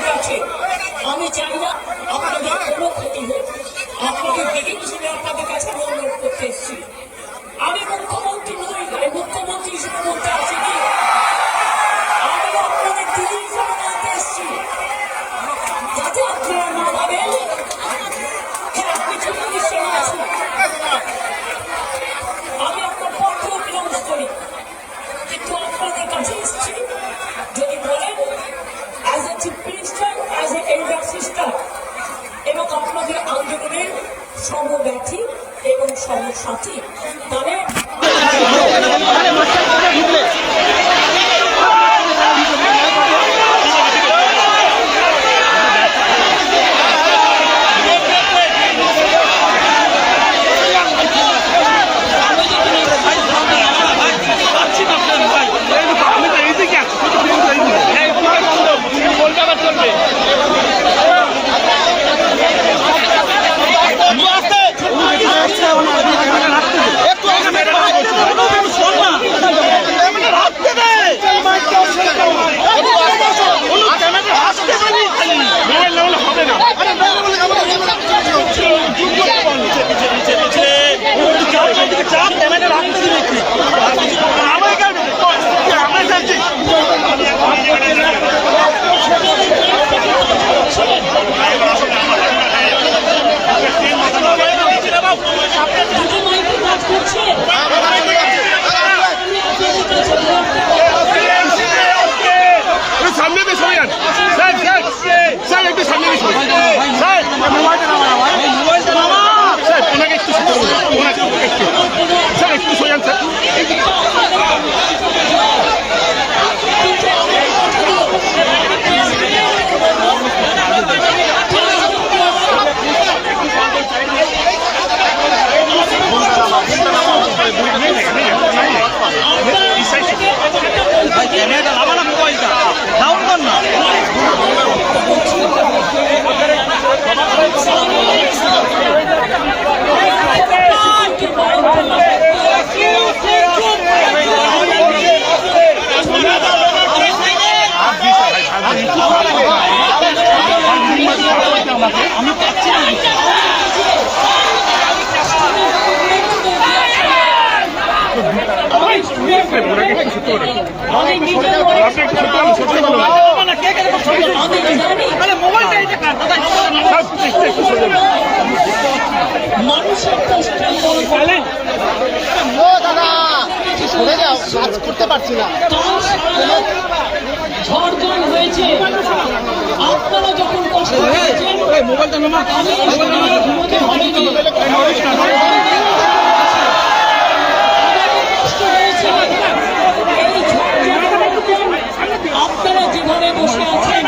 কাছে। আমি চাই না আপনাদের কোনো ক্ষতি হোক। আপনাদের দিদি হিসেবে আপনাদের কাছে আমি অনুরোধ করতে এসেছি। আমি মুখ্যমন্ত্রী নই, মুখ্যমন্ত্রী হিসেবে বলতে আছি কি আমি আপনাদের দিদি হিসেবে বলতে এসেছি, যাতে আপনারা না ভাবেন আপনি দিদি হিসেবে আছেন। আমি আপনার পক্ষে বিলম্ব করি, কিন্তু আপনাদের কাছে এসেছি যদি বলেন as a chief minister, as a elder sister এবং আপনাদের আন্দোলনের সমব্যথী এবং সমসাথী, তাহলে করতে পারছি না, ঝড় হয়েছে। আপনারা যখন কষ্ট হয়েছেন আপনারা যেভাবে বসে আছেন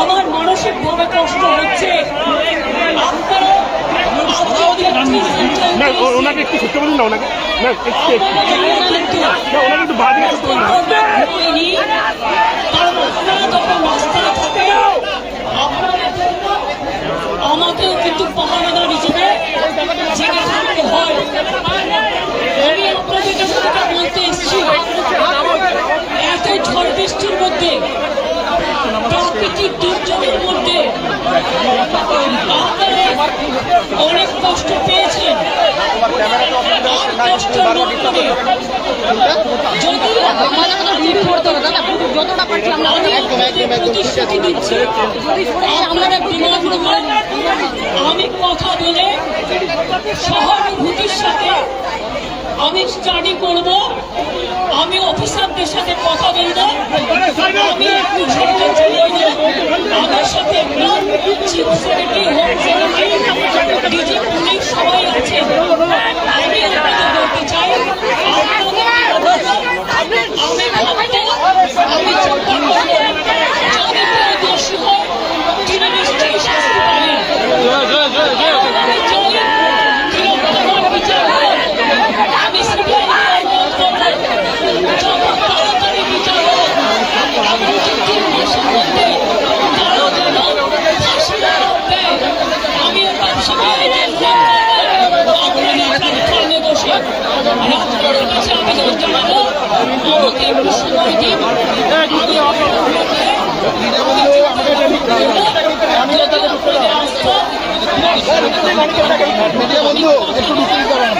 আমার মানসিক ভাবে কষ্ট হচ্ছে। আপনারা ওনাকে একটু ছোট্ট বলুন না, ওনাকে আমাকেও কিন্তু পাহারাদার হিসেবে জেগে থাকতে হয়। আমি আপনাদের কাছে বলতে এসেছি, এত ঝড় বৃষ্টির মধ্যে, প্রাকৃতিক দুর্যোগের মধ্যে আপনারা অনেক কষ্ট পেয়েছেন। কষ্ট প্রতিশ্রুতি দিচ্ছি, আপনারা বিমান করেন। আমি কথা বলে সহানুভূতির সাথে আমি স্টাডি করব, আমি অফিসারদের সাথে কথা বলবো, আমি একটু ছোট আমার সাথে chief secretary, home secretary, DG police সবাই আছে। আমি আপনাদের বলতে চাই আমি চিন্তা করবো যদি কেউ দোষী হয় তিনি নিশ্চয়ই শাস্তি পাবেন। আমি চাই বিচার আমি তাড়াতাড়ি বিচার আমি যদি মাসের মধ্যে তারাও যেন ফাঁসি দেয়। আমি ব্যবসা আপনাদের বসে রাজপুরের কাছে আবেদন জানাবো আমাকে একটু সময় দিন। মিডিয়া বন্ধু একটু বিক্রি করেন।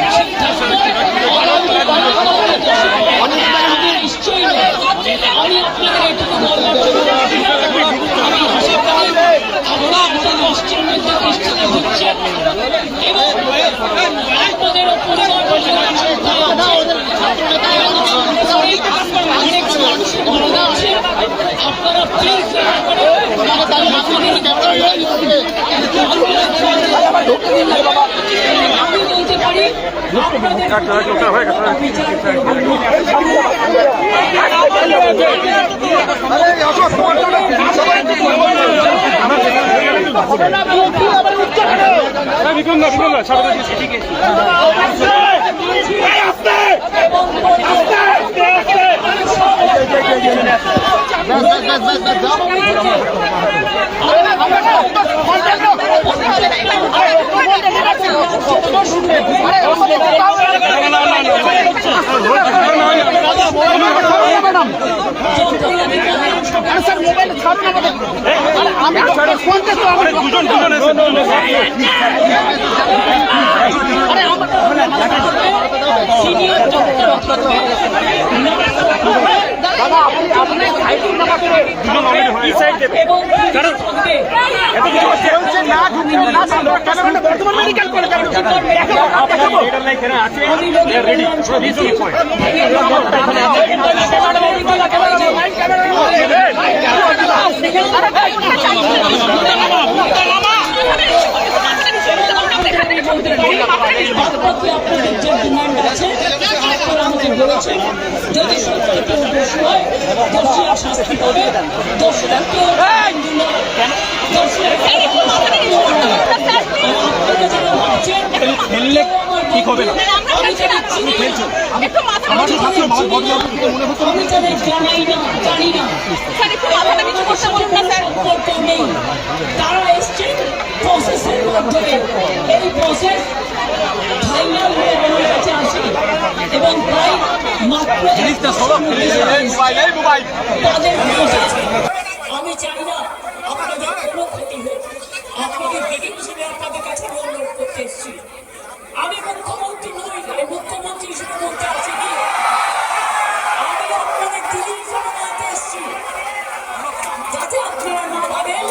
নিশ্চয়ই নয়। আমি আপনাদের এটুকু বলবার জন্য আপনারা পশ্চিম মধ্য খ্রিস্টানে ঢুকছেন এবং আপনাদের পরিবার পরিবার আপনারা প্লিজ আমি বলতে পারি আপনাদের যে ডিমান্ড আছে আপনারা আমাকে বলেছেন যদি সত্যি কেউ দোষী হয় দোষীরা শাস্তি পাবে দোষীরা কেউ ঠিক হবে না। আমি তাদের জানাই না জানি না নেই তারা এসছে প্রসেসের মাধ্যমে এই প্রসেস ফাইনাল হয়ে আমার কাছে আসে এবং প্রায় মাত্র তাদের আমি চাই না আপনাদের কোনো ক্ষতি হোক। আপনাদের দিদি হিসেবে আপনাদের কাছে আমি অনুরোধ করতে এসেছি। আমি মুখ্যমন্ত্রী নই, আমি মুখ্যমন্ত্রী হিসেবে বলতে আসি কি আমি আপনাদের দিদি হিসেবে বলতে এসেছি যাতে আপনারা না ভাবেন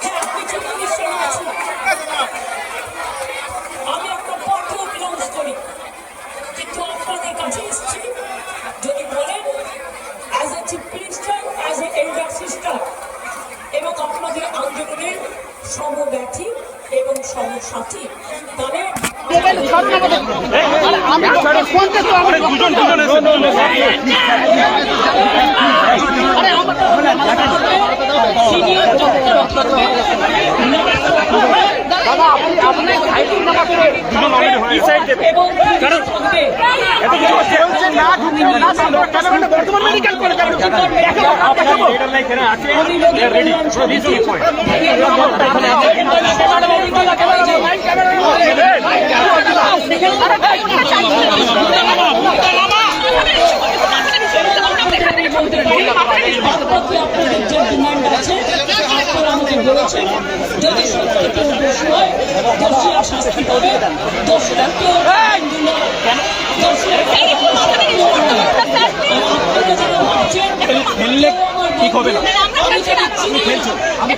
হ্যাঁ আপনি ঠিক নিশ্চয় আছেন। আমি একটা পত্র বিলম্ব করি কিন্তু আপনাদের কাছে এসেছি যদি বলেন as a chief minister as a elder sister এবং আপনাদের আন্দোলনের সমব্যথী এবং সমসাথী তাহলে আপনাদের যে ডিমান্ড আছে আপনারা আমাকে বলেছেন যদি সত্যি কেউ দোষী হয় দোষীরা শাস্তি পাবে দোষীরা কেউ ঠিক হবে না। আমি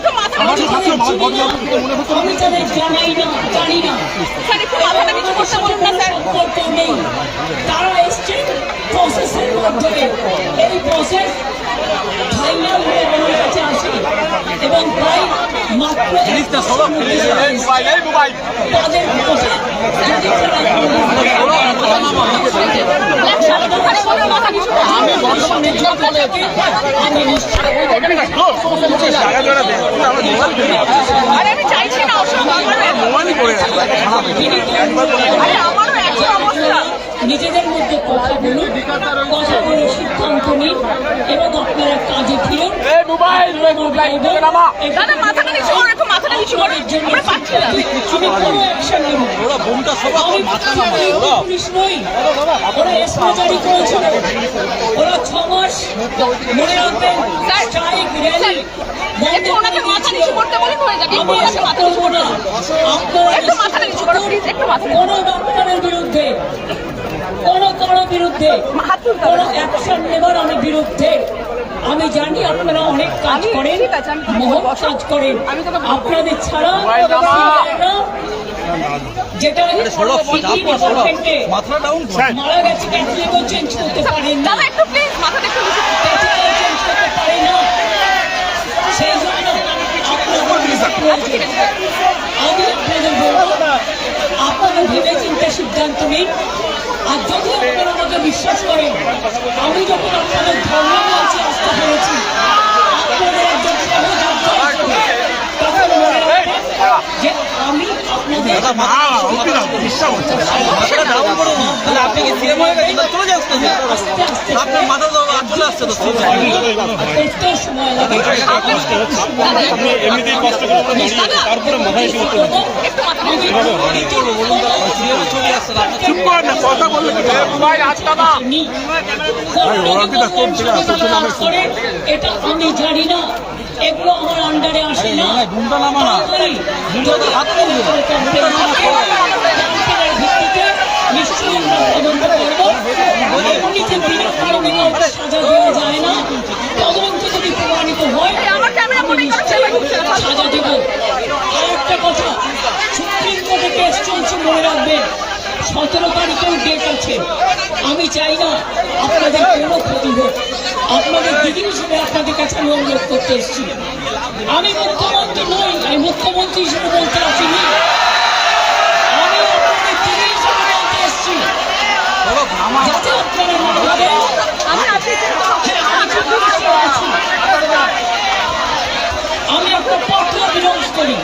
তাদের জানাই না জানি না নেই তারা এসছে প্রসেসের মাধ্যমে এই প্রসেস ফাইনাল হয়ে আমার কাছে আসে এবং প্রায় মাত্র তাদের আমি চাইছি না নিজেদের মধ্যে কথা বলুন, কথা বলে সিদ্ধান্ত নিন এবং আপনারা কাজে ফিরুন। আমি কোনো অ্যাকশন নেব। পুলিশ নই, ওরা এসপি জারি করেছিল, ওরা 6 মাস মনে রাখবেন স্ট্রাইক র্যালি বন্ধ করে দিয়েছিল। বলতে বলে হয়ে যাবে আমি এসব করবো না। আপনারা একটু মাথাটা নিচু করো প্লিজ, একটু মাথা কোনো ডক্টরের বিরুদ্ধে কোনো বিরুদ্ধে কোনো অ্যাকশন নেবার আমি বিরুদ্ধে। আমি জানি আপনারা অনেক কাজ করেন, মহৎ কাজ করেন। আপনাদের ছাড়া যেটা মারা গেছে ক্যাথলিকও চেঞ্জ করতে পারেন না, দাদা একটু প্লিজ মাথাটা একটু নিচু করো। ক্যাথলিকও চেঞ্জ করতে পারে না। সেই জন্য আপনাদের প্রয়োজন। আমি আপনাদের বলবো, আপনারা ভেবে চিন্তে সিদ্ধান্ত নিন। আর যদি আপনারা আমাকে বিশ্বাস করেন, আমি যখন আপনাদের ধর্ম মঞ্চে আসতে পেরেছি, আপনাদের একজন সহযোদ্ধা হিসেবে, তখন মনে রাখবেন যে আমি আপনাদের আপনি কি সিএম হয়ে গেছেন? চলে যাচ্ছেন আস্তে আস্তে আপনার মাথা চলে আসছে তো করতে সময় লাগে। আপনি এমনিতেই কষ্ট করে দাঁড়িয়ে তারপরে মাথায় এসে উঠতে পারছেন। একটু মাথা নিচু সিএম চলে আসছেন আপনি চুপ কর না, কথা বললে কি হবে? মোবাইল হাতটা না। এটা আমি জানি না, এগুলো আমার আন্ডারে আসে না। গুন্ডা নামা না, যদি আপনাদের কমপ্লেন থাকে, কমপ্লেনের ভিত্তিতে নিশ্চয়ই আমরা তদন্ত করবো। এমনিতে বিনা কারণে কাউকে সাজা দেওয়া যায় না। তদন্ত যদি প্রমাণিত হয়, আমার ক্যামেরা আমি মনে করছে নিশ্চয়ই সাজা দেব। আর একটা কথা, সুপ্রিম কোর্টে কেস চলছে, মনে রাখবেন 17 তারিখেও ডেট আছে। আমি চাই না আপনাদের কোনো ক্ষতি হোক। আপনাদের দিদি হিসেবে আপনাদের কাছে আমি অনুরোধ করতে এসেছি। আমি মুখ্যমন্ত্রী নই, আমি মুখ্যমন্ত্রী হিসেবে বলতে আসিনি। আমি আপনাদের দিদি হিসেবে বলতে এসেছি, যাতে আপনারা মনে ভাবেন আমি আপনি হ্যাঁ, আমি দিদি হিসেবে আছি। আমি একটা পত্র বিলংস করি,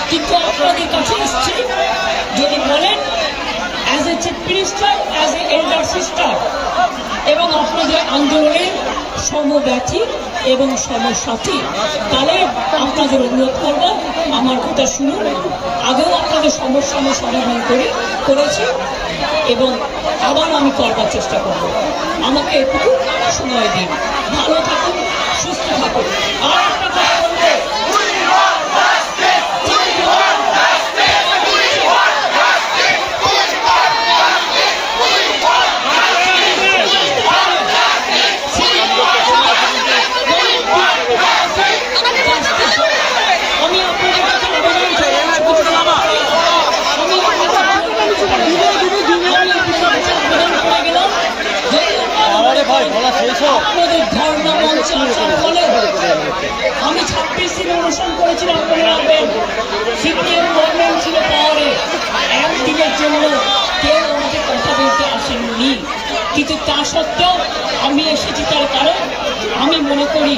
কিন্তু আপনাদের কাছে এসেছি যদি বলেন as a chief minister, as a elder sister, এবং আপনাদের আন্দোলনের সমব্যথী এবং সমসাথী। তাহলে আপনাদের অনুরোধ করব, আমার কথা শুনুন। আগেও আপনাদের সমস্যা আমি সমাধান করেছি এবং আবার আমি করবার চেষ্টা করব। আমাকে একটু সময় দিন। ভালো থাকুন, সুস্থ থাকুন। আর একটা কথা বলবো, আমি আপনাদের কাছে আবেদন করে গেলাম, আপনাদের ধর্ণা মঞ্চে আসার ফলে আমি 26 দিন অনুষ্ঠান করেছিলাম, মনে রাখবেন। সিপিএম গভর্নমেন্ট ছিল পাওয়ারে, একদিনের জন্য কেউ আমাকে কথা বলতে আসেননি। কিন্তু তা সত্ত্বেও আমি এসেছি, তার কারণ আমি মনে করি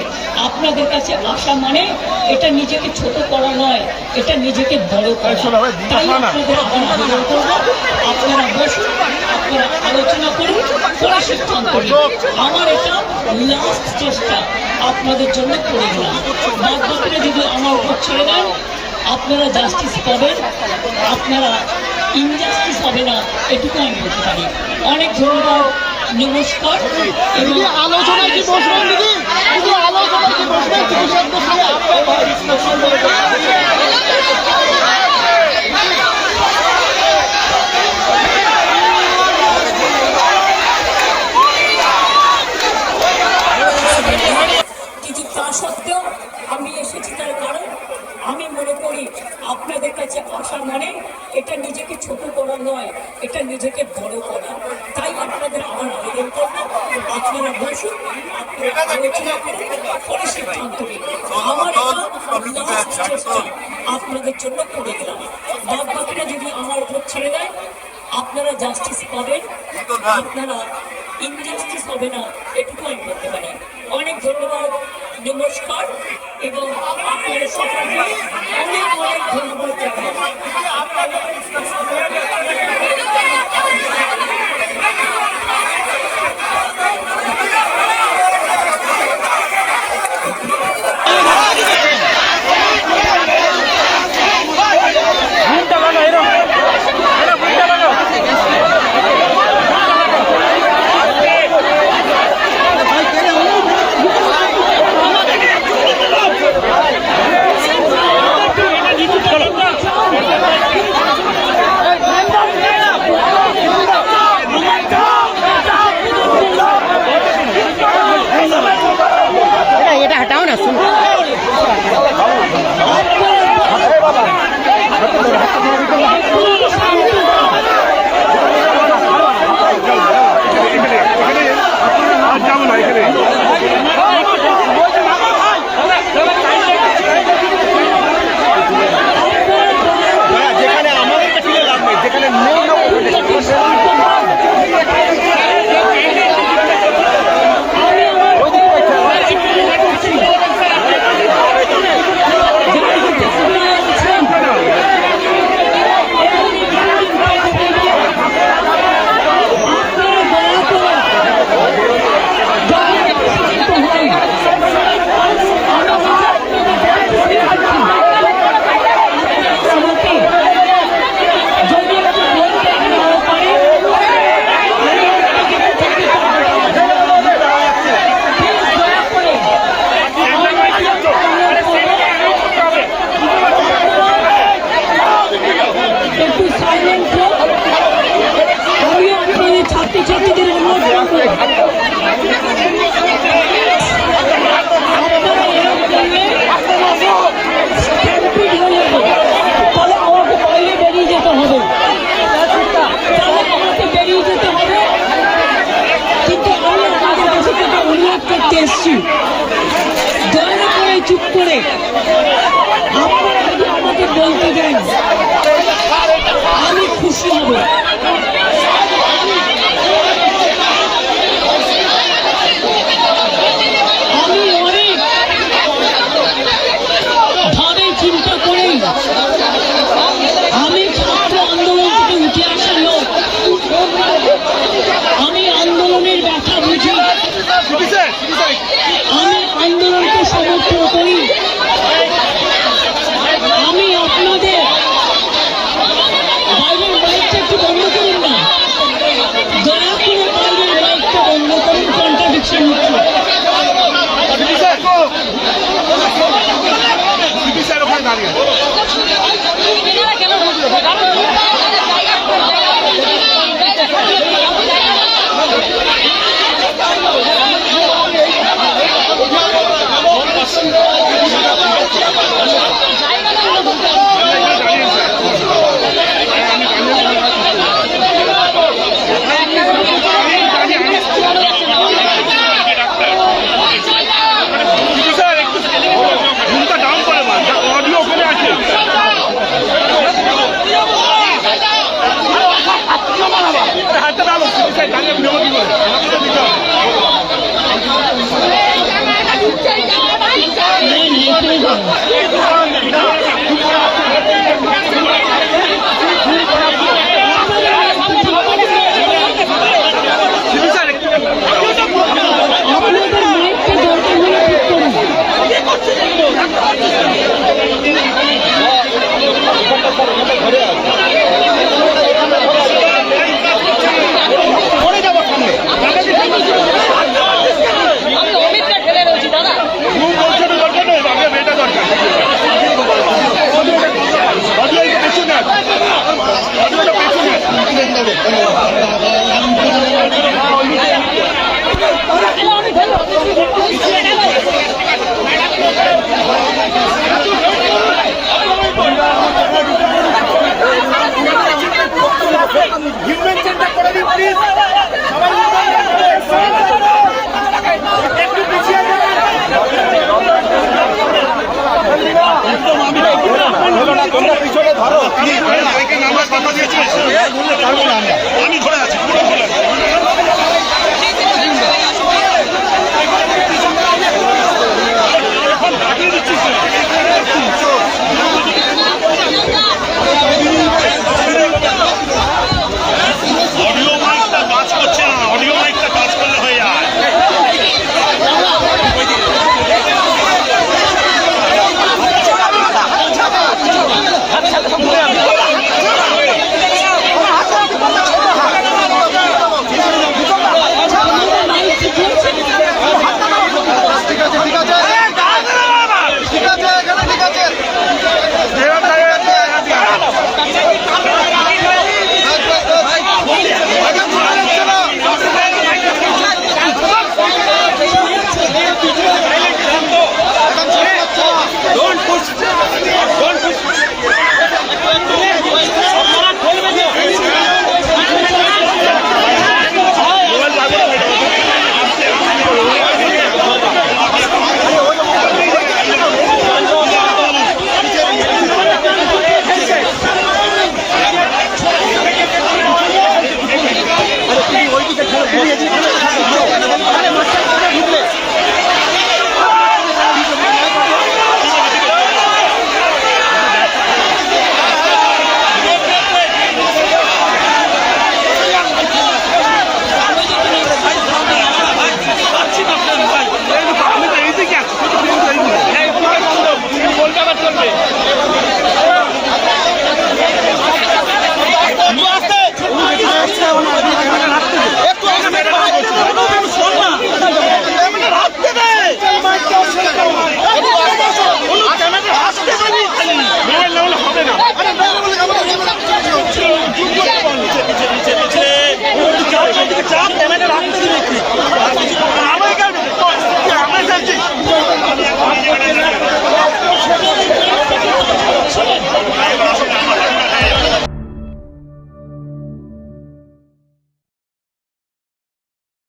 আপনাদের কাছে আসা মানে এটা নিজেকে ছোট করা নয়, এটা নিজেকে বড় করা। তাই আপনাদের আবার আবেদন করবো, আপনারা বসুন, আপনারা আলোচনা করুন, করে সিদ্ধান্ত নিন। আমার এটা লাস্ট চেষ্টা আপনাদের জন্য করে গেলাম। বাদ বাকিটা যদি আমার উপর ছেড়ে দেন, আপনারা জাস্টিস পাবেন, আপনারা ইনজাস্টিস হবে না, এটুকু আমি বলতে পারি। অনেক ধন্যবাদ, নমস্কার। এবং আলোচনায় কি বসবেন দিদি? দিদি আলোচনায় কি বসবেন চিকিৎসকদের কিন্তু তা সত্ত্বেও আমি এসেছি, তার কারণ আমি মনে করি আপনাদের কাছে আসা মানে এটা নিজেকে ছোট করা নয়, এটা নিজেকে বড় করা। তাই আপনাদের আমার আবেদন করবো, আপনারা বসুন, আপনারা আলোচনা করুন, করে সিদ্ধান্ত নিন। আমার এটা লাস্ট চেষ্টা আপনাদের জন্য করে গেলাম। বাদ বাকিটা যদি আমার উপর ছেড়ে দেয়, আপনারা জাস্টিস পাবেন, আপনারা ইনজাস্টিস হবে না, এটুকু আমি বলতে পারি। অনেক ধন্যবাদ, নমস্কার। এবং আপনাদের সকলকে অনেক অনেক ধন্যবাদ জানাই। করতে এসছি, দয়া করে চুপ করে আপনারা যদি আমাকে বলতে দেন আমি খুশি হব।